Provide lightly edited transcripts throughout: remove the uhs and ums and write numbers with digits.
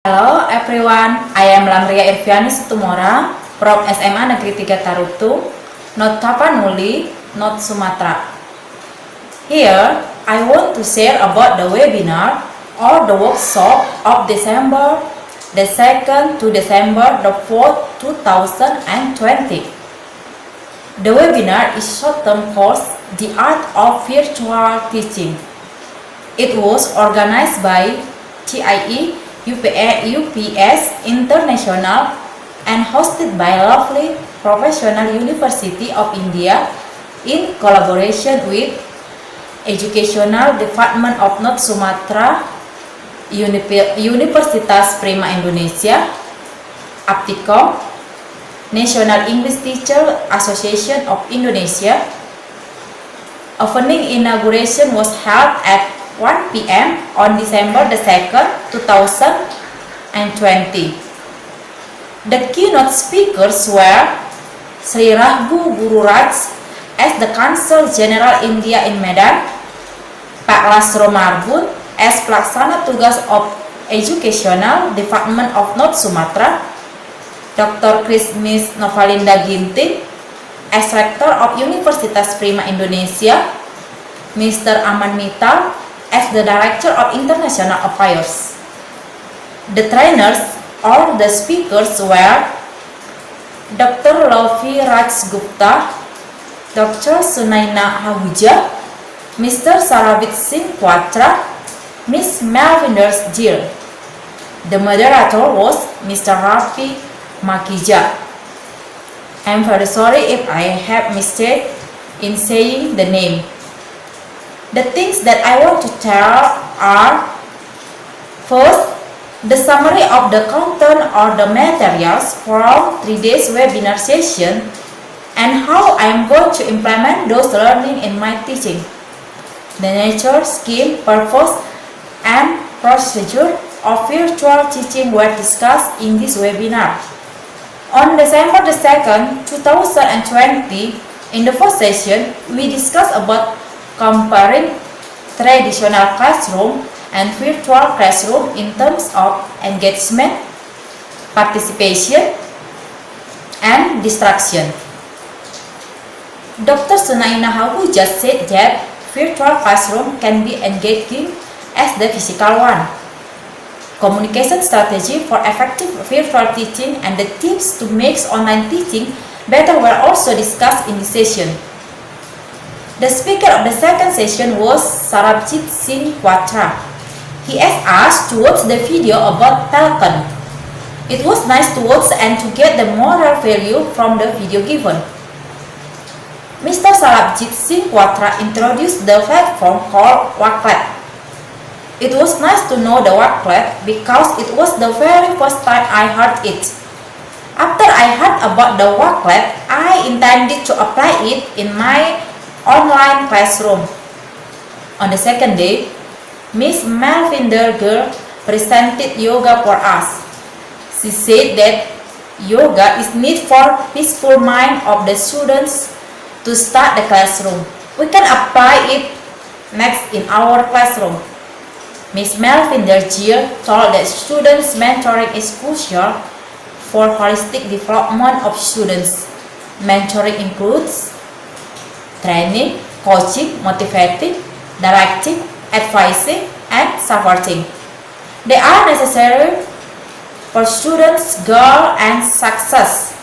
Hello everyone, I am Lamria Irviani Sutumora from SMA Negeri 3 Tarutung, Not Tapanuli, Not Sumatra. Here, I want to share about the webinar or the workshop of December the 2nd to December the 4th, 2020. The webinar is short-term course, The Art of Virtual Teaching. It was organized by CIE UPS International and hosted by Lovely Professional University of India in collaboration with Educational Department of North Sumatra, Universitas Prima Indonesia, Aptikom, National English Teacher Association of Indonesia. Opening inauguration was held at 1 p.m. on December the 2nd, 2020. The keynote speakers were Sri Rahgu Gururaj as the Consul General India in Medan, Pak Lasro Marbun as Pelaksana Tugas of Educational Department of North Sumatra, Dr. Krismis Novalinda Ginting as Rector of Universitas Prima Indonesia, Mr. Aman Mittal as the Director of International Affairs. The trainers or the speakers were Dr. Lovi Raj Gupta, Dr. Sunaina Ahuja, Mr. Sarabjit Singh Quatra, Ms. Melvinder Gill. The moderator was Mr. Rafi Makija. I am very sorry if I have mistake in saying the name. The things that I want to tell are: first, the summary of the content or the materials from 3 days webinar session and how I am going to implement those learning in my teaching. The nature, scheme, purpose, and procedure of virtual teaching were discussed in this webinar. On December the 2nd, 2020, in the first session, we discussed about comparing traditional classroom and virtual classroom in terms of engagement, participation, and distraction. Dr. Sunaina Ahuja said that virtual classroom can be engaging as the physical one. Communication strategy for effective virtual teaching and the tips to make online teaching better were also discussed in this session. The speaker of the second session was Sarabjit Singh Quatra. He asked us to watch the video about Falcon. It was nice to watch and to get the moral value from the video given. Mr. Sarabjit Singh Quatra introduced the platform called Wakelet. It was nice to know the Wakelet because it was the very first time I heard it. After I heard about the Wakelet, I intended to apply it in my online classroom. On the second day, Ms. Melvinder Gill presented yoga for us. She said that yoga is needed for peaceful mind of the students to start the classroom. We can apply it next in our classroom. Ms. Melvinder Gill told that students mentoring is crucial for holistic development of students. Mentoring includes training, coaching, motivating, directing, advising, and supporting. They are necessary for students' goal and success.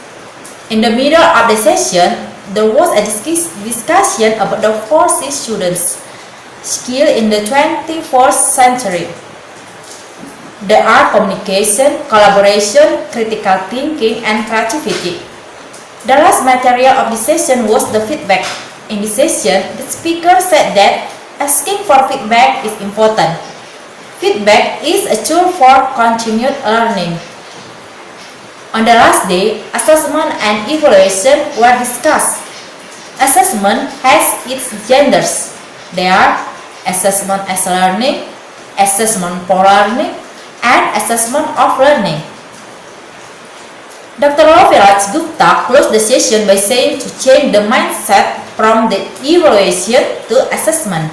In the middle of the session, there was a discussion about the 4C students' skill in the 21st century. They are communication, collaboration, critical thinking, and creativity. The last material of the session was the feedback. In this session, the speaker said that asking for feedback is important. Feedback is a tool for continued learning. On the last day, assessment and evaluation were discussed. Assessment has its genders. They are assessment as learning, assessment for learning, and assessment of learning. Dr. Lovi Raj Gupta closed the session by saying to change the mindset from the evaluation to assessment.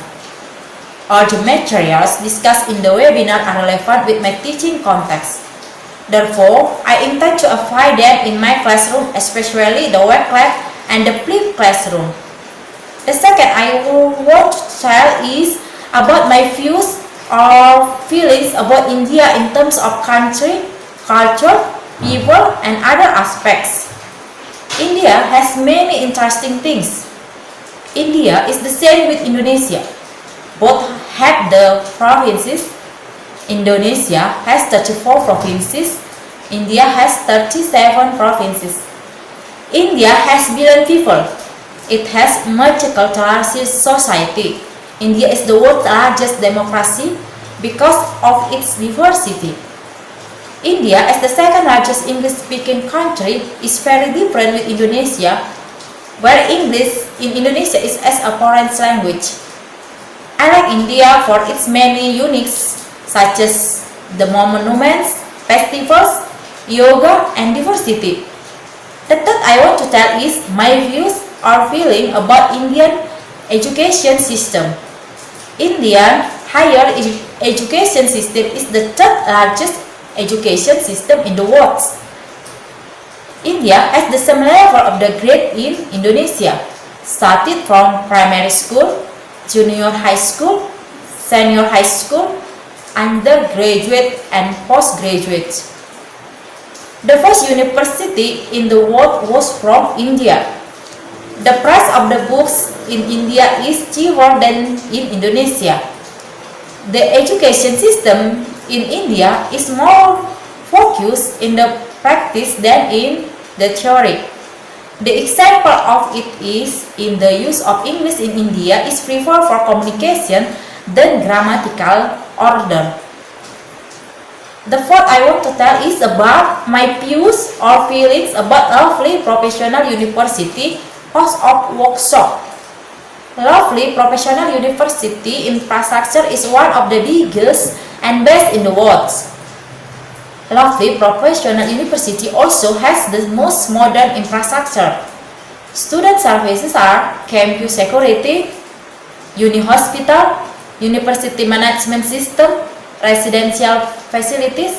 All the materials discussed in the webinar are relevant with my teaching context. Therefore, I intend to apply them in my classroom, especially the web lab and the flipped classroom. The second I want to tell is about my views or feelings about India in terms of country, culture, people, and other aspects. India has many interesting things. India is the same with Indonesia. Both have the provinces. Indonesia has 34 provinces. India has 37 provinces. India has billion people. It has multicultural society. India is the world's largest democracy because of its diversity. India, as the second largest English-speaking country, is very different with Indonesia, where English in Indonesia is as a foreign language. I like India for its many uniques, such as the monuments, festivals, yoga, and diversity. The third I want to tell is my views or feeling about Indian education system. Indian higher education system is the third largest education system in the world. India has the same level of the grade in Indonesia, started from primary school, junior high school, senior high school, undergraduate, and postgraduate. The first university in the world was from India. The price of the books in India is cheaper than in Indonesia. The education system in India is more focused in the practice than in the theory. The example of it is in the use of English in India is preferred for communication than grammatical order. The fourth I want to tell is about my views or feelings about Lovely Professional University host of workshop. Lovely Professional University infrastructure is one of the biggest and best in the world. Lovely Professional University also has the most modern infrastructure. Student services are campus security, uni hospital, university management system, residential facilities,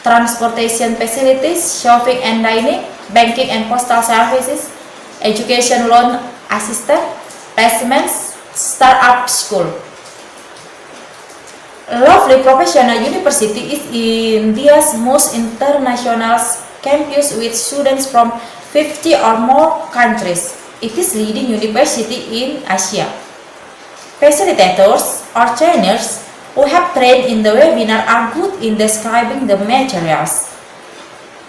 transportation facilities, shopping and dining, banking and postal services, education loan assistance, placements, startup school. Lovely Professional University is India's most international campus with students from 50 or more countries. It is leading university in Asia. Facilitators or trainers who have trained in the webinar are good in describing the materials.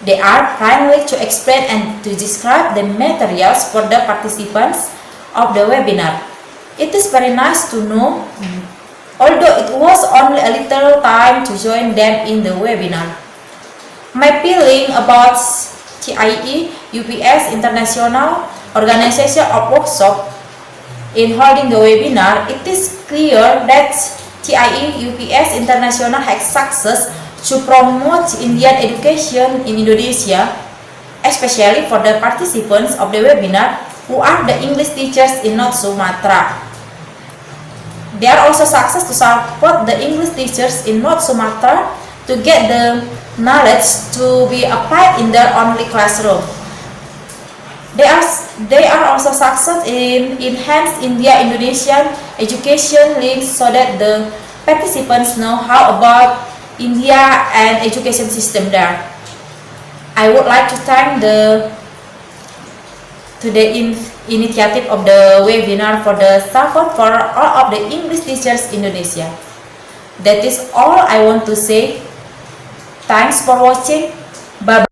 They are primarily to explain and to describe the materials for the participants of the webinar. It is very nice to know, although it was only a little time to join them in the webinar. My feeling about TIE UPS International Organization of Workshop in holding the webinar, it is clear that TIE UPS International has success to promote Indian education in Indonesia, especially for the participants of the webinar who are the English teachers in North Sumatra. They are also success to support the English teachers in North Sumatra to get the knowledge to be applied in their only classroom. They are also success in enhance India-Indonesian education links so that the participants know how about India and education system there. I would like to thank the initiative of the webinar for the support for all of the English teachers in Indonesia. That is all I want to say. Thanks for watching. Bye bye.